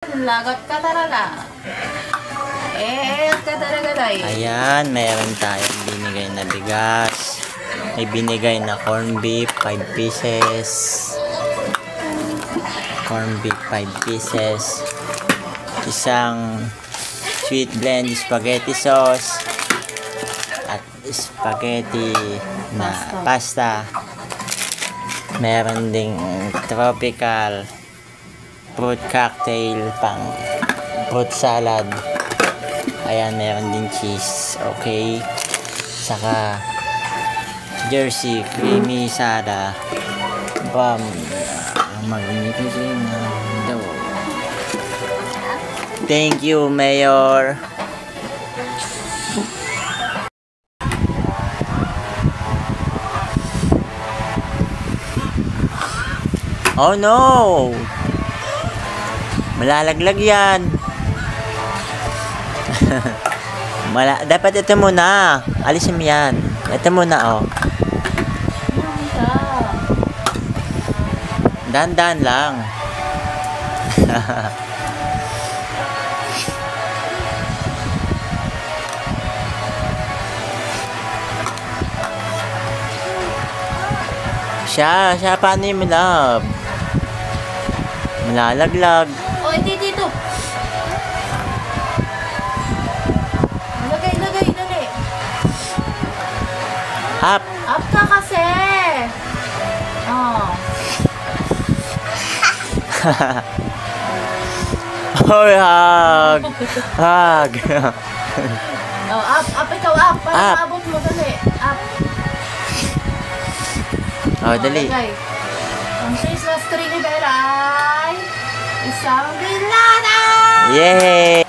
Lagot ka talaga. Ka talaga tayo. Ayan, meron tayong binigay na bigas. May binigay na corn beef, 5 pieces. Corn beef, 5 pieces. Isang sweet blend spaghetti sauce. At spaghetti na pasta. Meron ding tropical fruit cocktail pang fruit salad. Ayan, meron din cheese. Okay. Saka Jersey creamy sada. Bam. Magnificent daw. Thank you, Mayor. Oh no! Malalaglag yan. Dapat ito muna. Alisin mo yan. Ito muna, oh. Dahan-dahan lang. Siya, paano yung love? Malalaglag. Oh, hindi dito. Lagay, dali. Up. Up ka kasi. Oh. Hoy, hug. Hug. Oh, up ikaw, up. Para Up. maabot mo, dali. Up. Oh, dali. Lagay. Ang Christmas tree ni Bella ay isang binata! Yay!